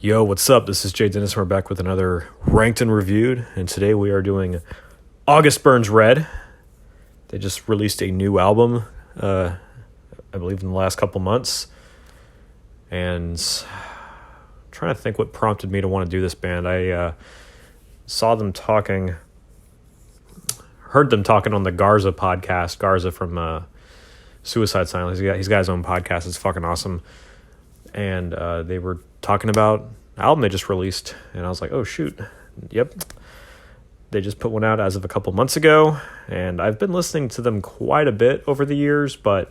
Yo, what's up? This is Jay Dennis. We're back with another Ranked and Reviewed, and today we are doing August Burns Red. They just released a new album, I believe in the last couple months, and I'm trying to think what prompted me to want to do this band. I heard them talking on the Garza podcast. Garza from Suicide Silence. He's got his own podcast. It's fucking awesome. And they were talking about an album they just released, and I was like, oh shoot, yep, they just put one out as of a couple months ago, and I've been listening to them quite a bit over the years, but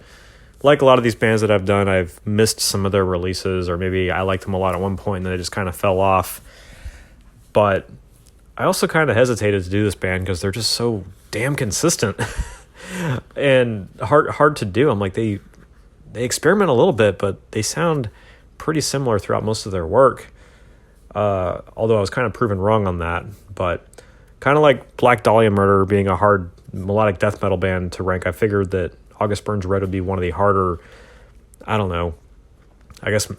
like a lot of these bands that I've done, I've missed some of their releases, or maybe I liked them a lot at one point and then they just kind of fell off. But I also kind of hesitated to do this band because they're just so damn consistent and hard to do. I'm like, they experiment a little bit, but they sound pretty similar throughout most of their work. Although I was kind of proven wrong on that, but kind of like Black Dahlia Murder being a hard melodic death metal band to rank, I figured that August Burns Red would be one of the harder, I guess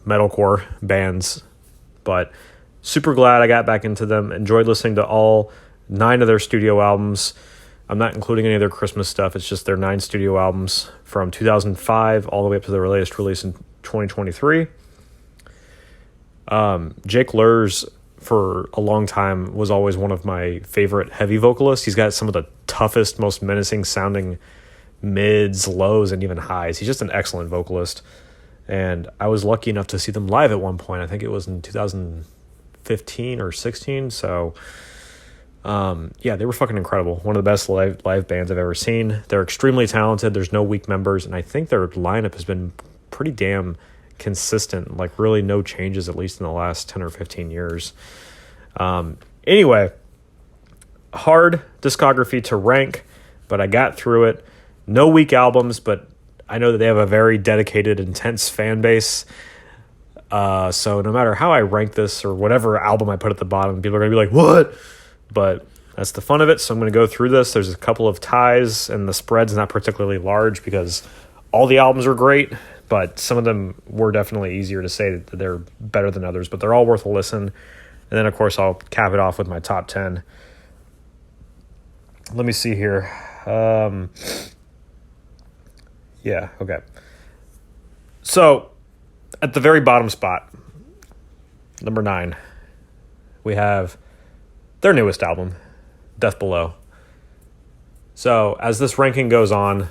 metalcore bands. But super glad I got back into them. Enjoyed listening to all 9 of their studio albums. I'm not including any of their Christmas stuff. It's just their 9 studio albums from 2005 all the way up to their latest release in 2023. Jake Lurs, for a long time, was always one of my favorite heavy vocalists. He's got some of the toughest, most menacing sounding mids, lows, and even highs. He's just an excellent vocalist. And I was lucky enough to see them live at one point. I think it was in 2015 or 16. So, yeah, they were fucking incredible. One of the best live bands I've ever seen. They're extremely talented. There's no weak members. And I think their lineup has been pretty damn consistent. Like, really no changes, at least in the last 10 or 15 years. Anyway, hard discography to rank, but I got through it. No weak albums, but I know that they have a very dedicated, intense fan base. So no matter how I rank this or whatever album I put at the bottom, people are going to be like, what? But that's the fun of it. So I'm going to go through this. There's a couple of ties, and the spread's not particularly large because all the albums are great, but some of them were definitely easier to say that they're better than others, but they're all worth a listen. And then, of course, I'll cap it off with my top 10. Let me see here. Yeah, okay. So, at the very bottom spot, number 9, we have their newest album, Death Below. So, as this ranking goes on,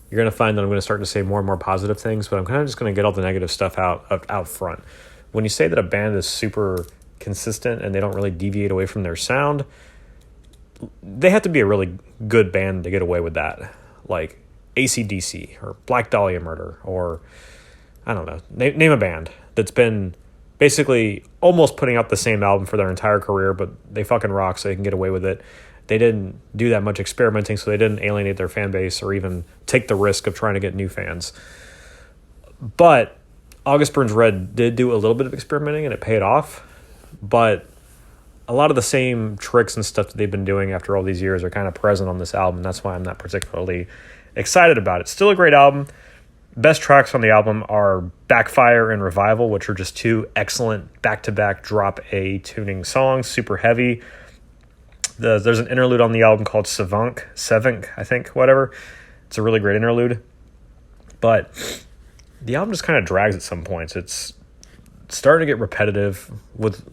you're going to find that I'm going to start to say more and more positive things, but I'm kind of just going to get all the negative stuff out front. When you say that a band is super consistent and they don't really deviate away from their sound, they have to be a really good band to get away with that. Like AC/DC or Black Dahlia Murder, or I don't know, name a band that's been basically almost putting out the same album for their entire career, but they fucking rock, so they can get away with it. They didn't do that much experimenting, so they didn't alienate their fan base or even take the risk of trying to get new fans. But August Burns Red did do a little bit of experimenting, and it paid off. But a lot of the same tricks and stuff that they've been doing after all these years are kind of present on this album. That's why I'm not particularly excited about it. Still a great album. Best tracks on the album are Backfire and Revival, which are just 2 excellent back-to-back drop A tuning songs, super heavy. There's an interlude on the album called Sevenk, I think, whatever. It's a really great interlude. But the album just kind of drags at some points. It's starting to get repetitive with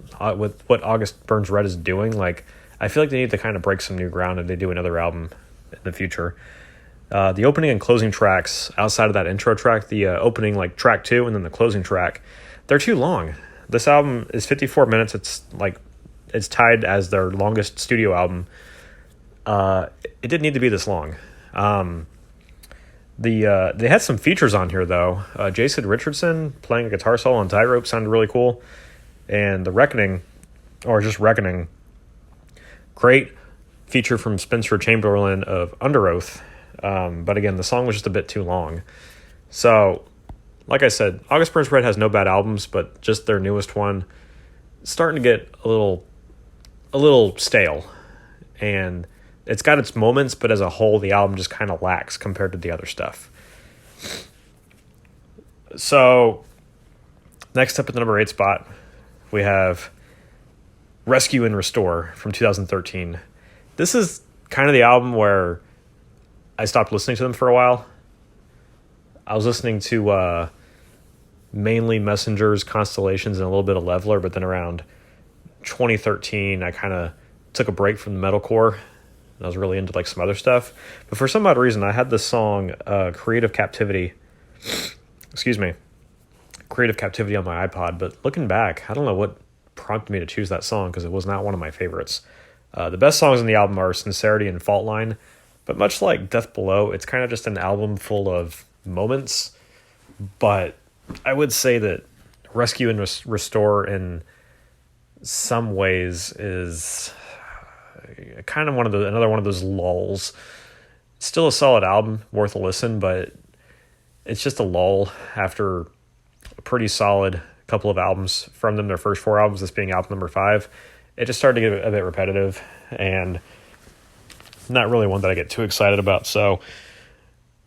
what August Burns Red is doing. Like, I feel like they need to kind of break some new ground if they do another album in the future. The opening and closing tracks, outside of that intro track, the opening, like track 2, and then the closing track, they're too long. This album is 54 minutes. It's tied as their longest studio album. It didn't need to be this long. They had some features on here, though. Jason Richardson playing a guitar solo on Tightrope sounded really cool. And The Reckoning, or just Reckoning, great feature from Spencer Chamberlain of Under Oath. But again, the song was just a bit too long. So, like I said, August Burns Red has no bad albums, but just their newest one, starting to get a little stale. And it's got its moments, but as a whole, the album just kind of lacks compared to the other stuff. So, next up at the number 8 spot, we have Rescue and Restore from 2013. This is kind of the album where I stopped listening to them for a while. I was listening to mainly Messengers, Constellations, and a little bit of Leveler, but then around 2013, I kind of took a break from the metalcore. I was really into like some other stuff. But for some odd reason, I had this song, Creative Captivity. Excuse me. Creative Captivity on my iPod. But looking back, I don't know what prompted me to choose that song because it was not one of my favorites. The best songs on the album are Sincerity and Fault Line. But much like Death Below, it's kind of just an album full of moments. But I would say that Rescue and Restore in some ways is kind of another one of those lulls. Still a solid album, worth a listen, but it's just a lull after a pretty solid couple of albums from them, their first 4 albums, this being album number 5. It just started to get a bit repetitive and not really one that I get too excited about. So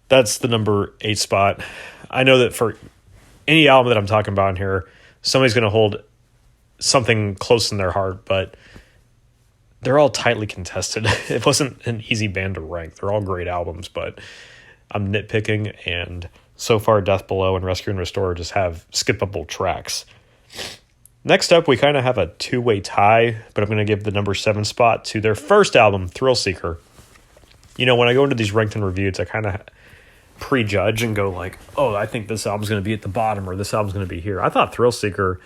that's the number 8 spot. I know that for any album that I'm talking about in here, somebody's going to hold something close in their heart, but they're all tightly contested. It wasn't an easy band to rank. They're all great albums, but I'm nitpicking, and so far Death Below and Rescue and Restore just have skippable tracks. Next up, we kind of have a 2-way tie, but I'm going to give the number 7 spot to their first album, Thrill Seeker. You know, when I go into these ranked and reviews, I kind of prejudge and go like, oh, I think this album's going to be at the bottom or this album's going to be here. I thought Thrill Seeker,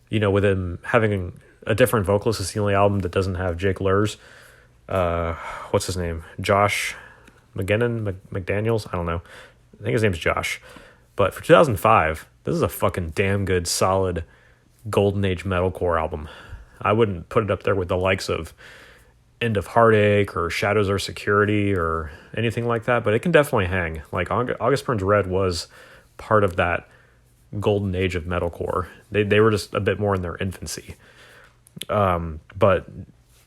you know, with him having a different vocalist, it's the only album that doesn't have Jake Lurs. What's his name? Josh McDaniels? I don't know. I think his name's Josh. But for 2005, this is a fucking damn good, solid golden age metalcore album. I wouldn't put it up there with the likes of End of Heartache or Shadows Are Security or anything like that, but it can definitely hang. Like August Burns Red was part of that golden age of metalcore. They were just a bit more in their infancy. But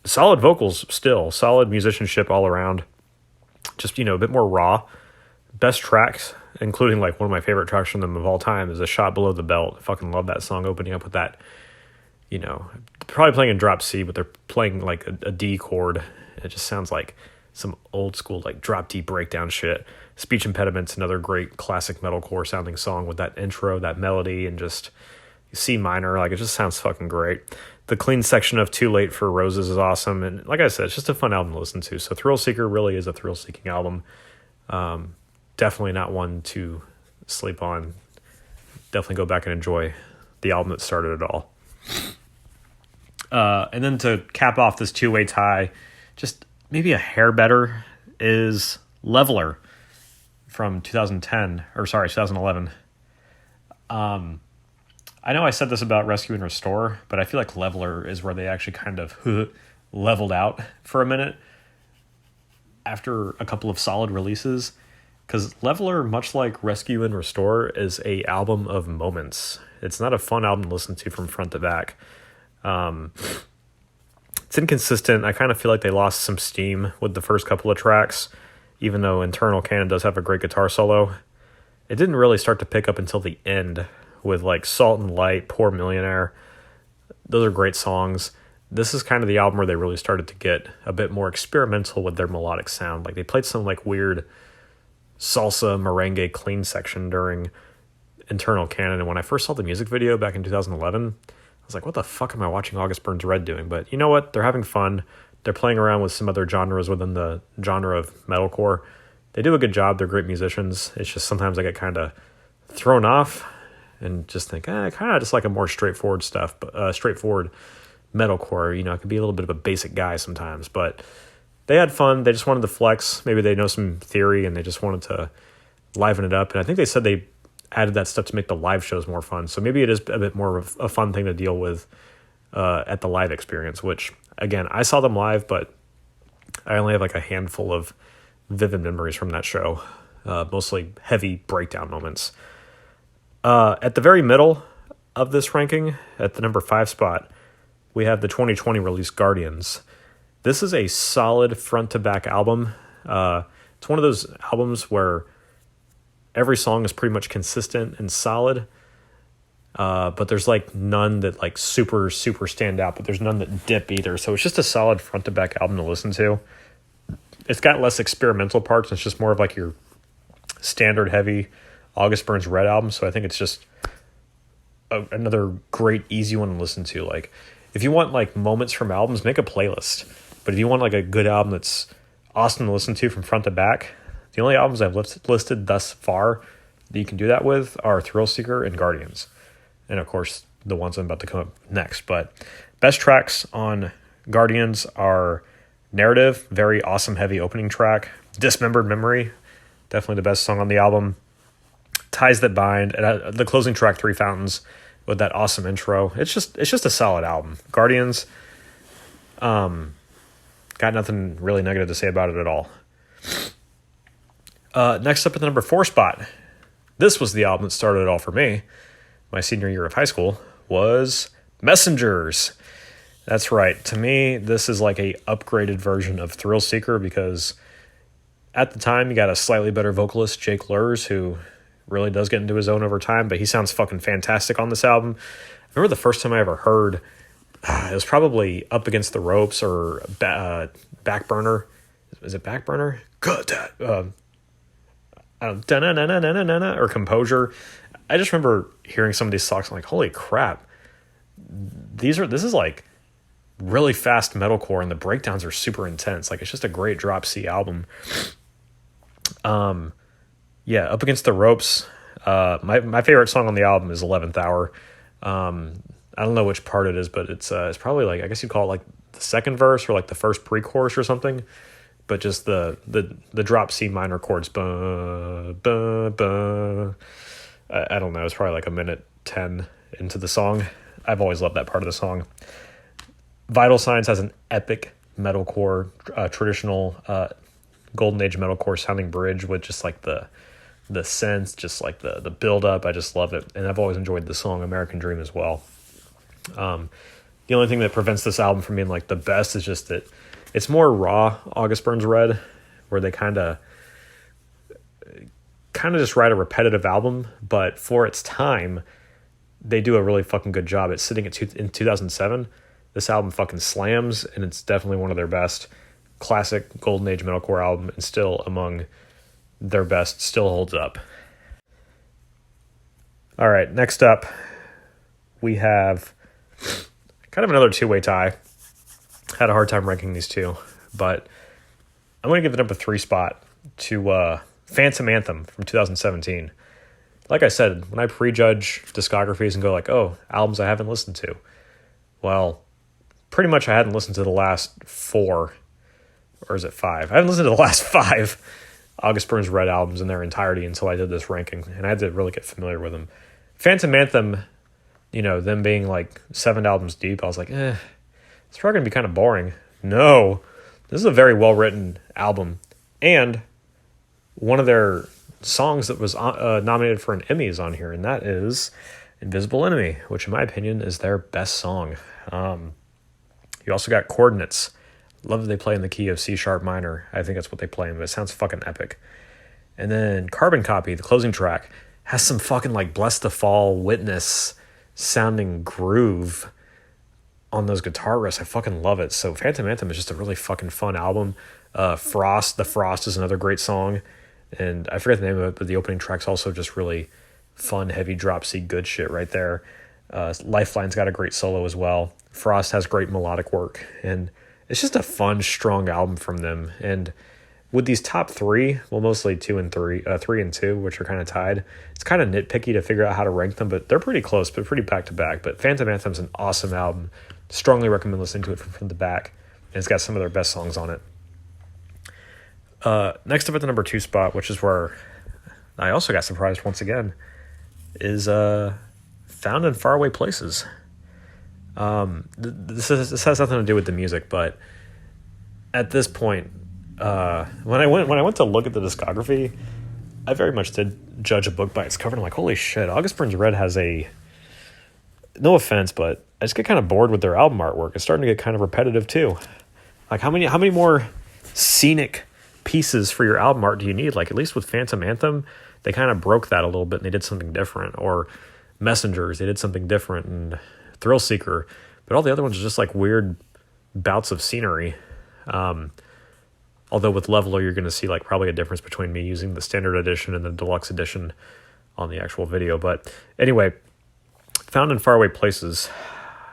solid vocals still, solid musicianship all around. Just, you know, a bit more raw. Best tracks, including like one of my favorite tracks from them of all time, is A Shot Below the Belt. I fucking love that song, opening up with that, you know, probably playing in drop C, but they're playing like a D chord. It just sounds like some old school like drop D breakdown shit. Speech Impediments, another great classic metalcore sounding song with that intro, that melody, and just C minor. Like, it just sounds fucking great. The clean section of Too Late for Roses is awesome. And like I said, it's just a fun album to listen to. So Thrill Seeker really is a thrill-seeking album. Definitely not one to sleep on. Definitely go back and enjoy the album that started it all. And then to cap off this 2-way tie, just maybe a hair better, is Leveler from 2011. I know I said this about Rescue and Restore, but I feel like Leveler is where they actually kind of leveled out for a minute after a couple of solid releases. Because Leveler, much like Rescue and Restore, is a album of moments. It's not a fun album to listen to from front to back. It's inconsistent. I kind of feel like they lost some steam with the first couple of tracks, even though Internal Canon does have a great guitar solo. It didn't really start to pick up until the end with like Salt and Light, Poor Millionaire. Those are great songs. This is kind of the album where they really started to get a bit more experimental with their melodic sound. Like, they played some like weird salsa merengue clean section during Internal Canon, and when I first saw the music video back in 2011, I was like, what the fuck am I watching August Burns Red doing? But you know what? They're having fun. They're playing around with some other genres within the genre of metalcore. They do a good job. They're great musicians. It's just sometimes I get kind of thrown off and just think, I kind of just like a more straightforward stuff, but straightforward metalcore. You know, I could be a little bit of a basic guy sometimes, but they had fun. They just wanted to flex. Maybe they know some theory and they just wanted to liven it up. And I think they said they added that stuff to make the live shows more fun. So maybe it is a bit more of a fun thing to deal with at the live experience, which, again, I saw them live, but I only have like a handful of vivid memories from that show, mostly heavy breakdown moments. At the very middle of this ranking, at the number 5 spot, we have the 2020 release Guardians. This is a solid front-to-back album. It's one of those albums where every song is pretty much consistent and solid. but there's like none that like super stand out, but there's none that dip either. So it's just a solid front to back album to listen to. It's got less experimental parts. It's just more of like your standard heavy August Burns Red album. So I think it's just another great easy one to listen to. Like if you want like moments from albums, make a playlist. But if you want like a good album that's awesome to listen to from front to back, the only albums I've listed thus far that you can do that with are Thrill Seeker and Guardians. And of course, the ones I'm about to come up next. But best tracks on Guardians are Narrative, very awesome heavy opening track. Dismembered Memory, definitely the best song on the album. Ties That Bind, and the closing track, Three Fountains, with that awesome intro. It's just a solid album. Guardians, got nothing really negative to say about it at all. Next up at the number 4 spot, this was the album that started it all for me. My senior year of high school was Messengers. That's right. To me, this is like a upgraded version of Thrill Seeker because at the time you got a slightly better vocalist, Jake Lurs, who really does get into his own over time, but he sounds fucking fantastic on this album. I remember the first time I ever heard, it was probably Up Against the Ropes or Backburner. Is it Backburner? Good. I don't know, or Composure. I just remember hearing some of these songs. I'm like, holy crap! This is like really fast metalcore, and the breakdowns are super intense. Like it's just a great drop C album. Yeah, Up Against the Ropes. My favorite song on the album is 11th Hour. I don't know which part it is, but it's probably like, I guess you'd call it like the second verse or like the first pre-chorus or something. But just the drop C minor chords. Ba, ba, ba. I don't know. It's probably like a minute 10 into the song. I've always loved that part of the song. Vital Signs has an epic metalcore, traditional golden age metalcore sounding bridge with just like the synths, just like the build up. I just love it, and I've always enjoyed the song American Dream as well. The only thing that prevents this album from being like the best is just that it's more raw August Burns Red, where they kind of just write a repetitive album, but for its time, they do a really fucking good job. It's sitting in 2007. This album fucking slams, and it's definitely one of their best. Classic golden age metalcore album, and still among their best, still holds up. All right, next up, we have kind of another two-way tie. Had a hard time ranking these two, but I'm going to give the number 3 spot to Phantom Anthem from 2017. Like I said, when I prejudge discographies and go like, oh, albums I haven't listened to. Well, pretty much I hadn't listened to the last 4, or is it 5? I haven't listened to the last 5 August Burns Red albums in their entirety until I did this ranking, and I had to really get familiar with them. Phantom Anthem, them being like 7 albums deep, I was like, it's probably going to be kind of boring. No, this is a very well-written album, and one of their songs that was nominated for an Emmy is on here, and that is Invisible Enemy, which in my opinion is their best song. You also got Coordinates. Love that they play in the key of C sharp minor. I think that's what they play in, but it sounds fucking epic. And then Carbon Copy, the closing track, has some fucking like Bless the Fall, Witness sounding groove on those guitar riffs. I fucking love it. So Phantom Anthem is just a really fucking fun album. The Frost is another great song. And I forget the name of it, but the opening track's also just really fun, heavy drop C, good shit right there. Lifeline's got a great solo as well. Frost has great melodic work, and it's just a fun, strong album from them. And with these top 3, well, mostly 2 and 3, 3 and 2, which are kind of tied, it's kind of nitpicky to figure out how to rank them, but they're pretty close, but pretty back to back. But Phantom Anthem's an awesome album. Strongly recommend listening to it from the back, and it's got some of their best songs on it. Next up at the number 2 spot, which is where I also got surprised once again, is Found in Faraway Places. This has nothing to do with the music, but at this point, when I went to look at the discography, I very much did judge a book by its cover. And I'm like, holy shit, August Burns Red has no offense, but I just get kind of bored with their album artwork. It's starting to get kind of repetitive too. Like how many more scenic pieces for your album art do you need? Like at least with Phantom Anthem, they kind of broke that a little bit and they did something different. Or Messengers, they did something different, and Thrill Seeker, but all the other ones are just like weird bouts of scenery. Although with Leveler, you're going to see like probably a difference between me using the standard edition and the deluxe edition on the actual video. But anyway, Found in Faraway Places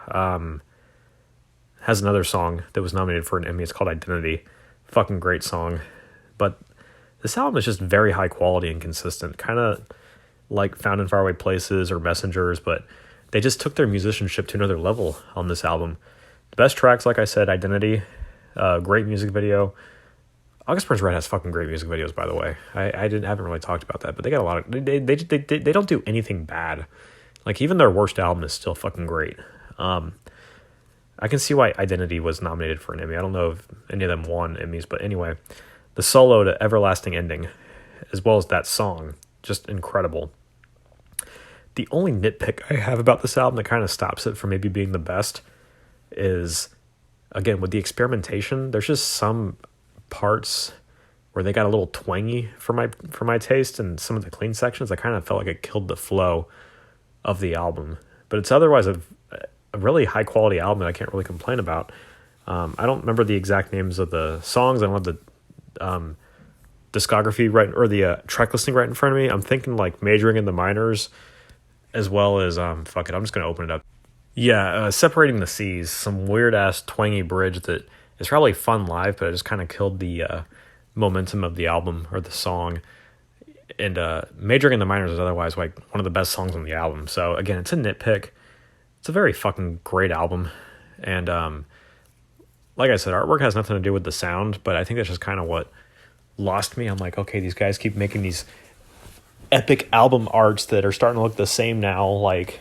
has another song that was nominated for an Emmy. It's called Identity. Fucking great song. But this album is just very high quality and consistent. Kind of like Found in Faraway Places or Messengers, but they just took their musicianship to another level on this album. The best tracks, like I said, Identity, great music video. August Burns Red has fucking great music videos, by the way. I haven't really talked about that, but they got a lot of... They don't do anything bad. Like, even their worst album is still fucking great. I can see why Identity was nominated for an Emmy. I don't know if any of them won Emmys, but anyway. The solo to Everlasting Ending, as well as that song, just incredible. The only nitpick I have about this album that kind of stops it from maybe being the best is, again, with the experimentation, there's just some parts where they got a little twangy for my taste, and some of the clean sections, I kind of felt like it killed the flow of the album. But it's otherwise a really high quality album that I can't really complain about. I don't remember the exact names of the songs. I don't have the discography right, or the track listing right in front of me. I'm thinking like Majoring in the Minors, as well as fuck it, I'm just gonna open it up. Yeah, Separating the Seas, some weird ass twangy bridge that is probably fun live, but it just kind of killed the momentum of the album or the song. And Majoring in the Minors is otherwise like one of the best songs on the album. So again, it's a nitpick. It's a very fucking great album. And like I said, artwork has nothing to do with the sound, but I think that's just kind of what lost me. I'm like, okay, these guys keep making these epic album arts that are starting to look the same now. Like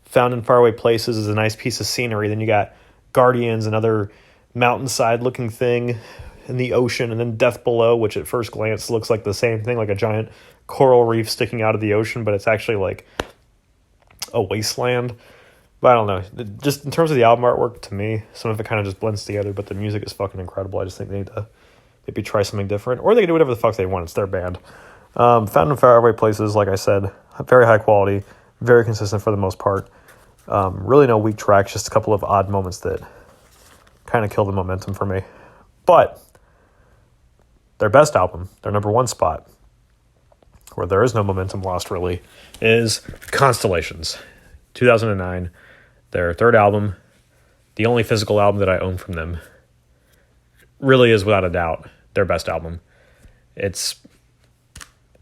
Found in Faraway Places is a nice piece of scenery. Then you got Guardians, another mountainside looking thing in the ocean, and then Death Below, which at first glance looks like the same thing, like a giant coral reef sticking out of the ocean, but it's actually like a wasteland. But I don't know, just in terms of the album artwork, to me, some of it kind of just blends together, but the music is fucking incredible. I just think they need to maybe try something different, or they can do whatever the fuck they want. It's their band. Found in Faraway Places, like I said, very high quality, very consistent for the most part. Really no weak tracks, just a couple of odd moments that kind of kill the momentum for me. But their best album, their number one spot, where there is no momentum lost really, is Constellations, 2009, their third album, the only physical album that I own from them. Really is, without a doubt, their best album. It's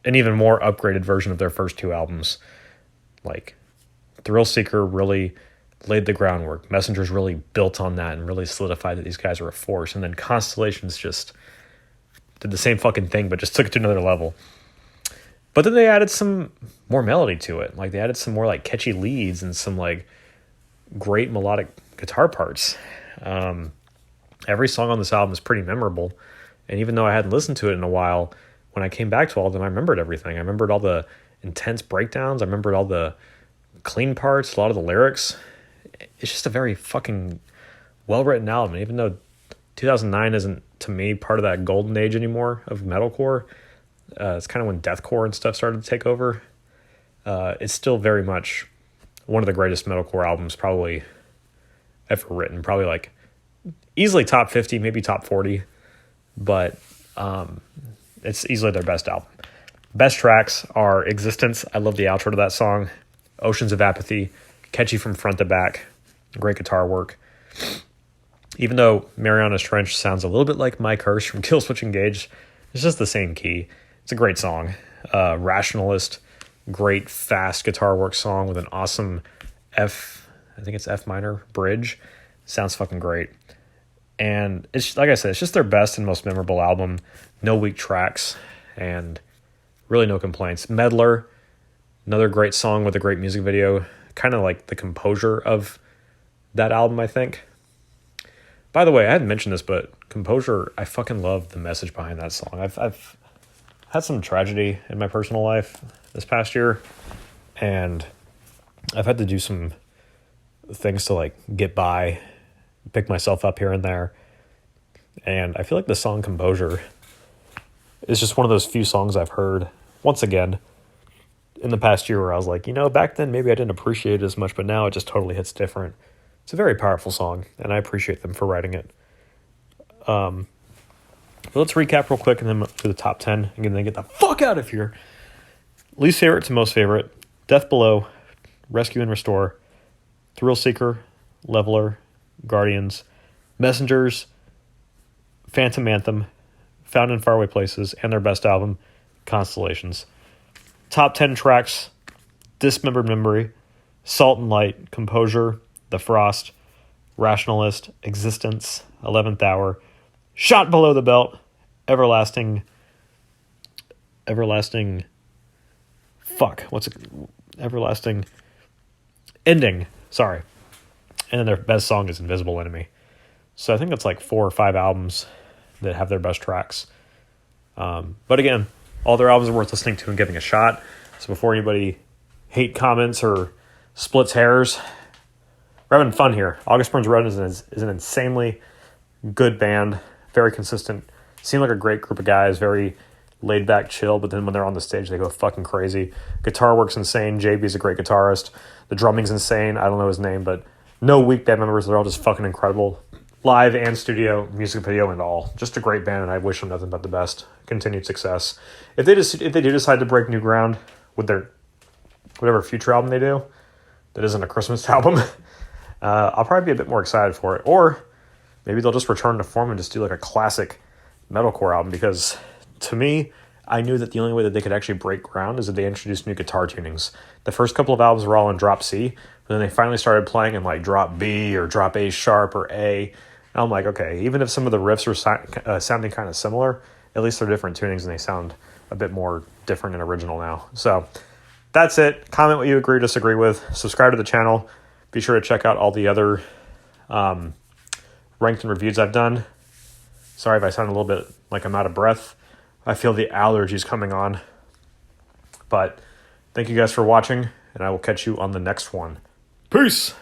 an even more upgraded version of their first two albums. Like, Thrill Seeker really laid the groundwork. Messengers really built on that and really solidified that these guys are a force. And then Constellations just did the same fucking thing, but just took it to another level. But then they added some more melody to it. Like, they added some more like catchy leads and some like great melodic guitar parts. Every song on this album is pretty memorable. And even though I hadn't listened to it in a while, when I came back to all of them, I remembered everything. I remembered all the intense breakdowns. I remembered all the clean parts, a lot of the lyrics. It's just a very fucking well-written album. Even though 2009 isn't, to me, part of that golden age anymore of metalcore, it's kind of when deathcore and stuff started to take over. It's still very much one of the greatest metalcore albums probably ever written. Probably like easily top 50, maybe top 40. But it's easily their best album. Best tracks are Existence. I love the outro to that song. Oceans of Apathy. Catchy from front to back. Great guitar work. Even though Mariana's Trench sounds a little bit like My Curse from Killswitch Engage, it's just the same key. It's a great song. Rationalist. Great fast guitar work song with an awesome I think it's F minor bridge. Sounds fucking great. And it's, like I said, it's just their best and most memorable album. No weak tracks and really no complaints. Meddler, another great song with a great music video. Kind of like the composure of that album, I think. By the way, I hadn't mentioned this, but composure, I fucking love the message behind that song. I've had some tragedy in my personal life this past year, and I've had to do some things to like get by, pick myself up here and there. And I feel like the song Composure is just one of those few songs I've heard, once again, in the past year where I was like, back then maybe I didn't appreciate it as much, but now it just totally hits different. It's a very powerful song, and I appreciate them for writing it. But let's recap real quick and then to the top 10 and then get the fuck out of here. Least favorite to most favorite: Death Below, Rescue and Restore, Thrill Seeker, Leveler, Guardians, Messengers, Phantom Anthem, Found in Faraway Places, and their best album, Constellations. Top 10 tracks: Dismembered Memory, Salt and Light, Composure, The Frost, Rationalist, Existence, 11th Hour, Shot Below the Belt, Everlasting, Ending, sorry. And then their best song is Invisible Enemy. So I think it's like 4 or 5 albums that have their best tracks. But again, all their albums are worth listening to and giving a shot. So before anybody hate comments or splits hairs, we're having fun here. August Burns Red is an insanely good band, very consistent. Seem like a great group of guys, very laid back, chill, but then when they're on the stage, they go fucking crazy. Guitar work's insane. JB's a great guitarist. The drumming's insane. I don't know his name, but no weak band members. They're all just fucking incredible. Live and studio, music video and all. Just a great band, and I wish them nothing but the best. Continued success. If they do decide to break new ground with their whatever future album they do, that isn't a Christmas album, I'll probably be a bit more excited for it. Or maybe they'll just return to form and just do like a classic metalcore album, because to me, I knew that the only way that they could actually break ground is if they introduced new guitar tunings. The first couple of albums were all in drop C, but then they finally started playing in like drop B or drop A sharp or A. And I'm like, okay, even if some of the riffs are sounding kind of similar, at least they're different tunings and they sound a bit more different and original now. So that's it. Comment what you agree or disagree with. Subscribe to the channel. Be sure to check out all the other ranked and reviews I've done. Sorry if I sound a little bit like I'm out of breath. I feel the allergies coming on. But thank you guys for watching, and I will catch you on the next one. Peace!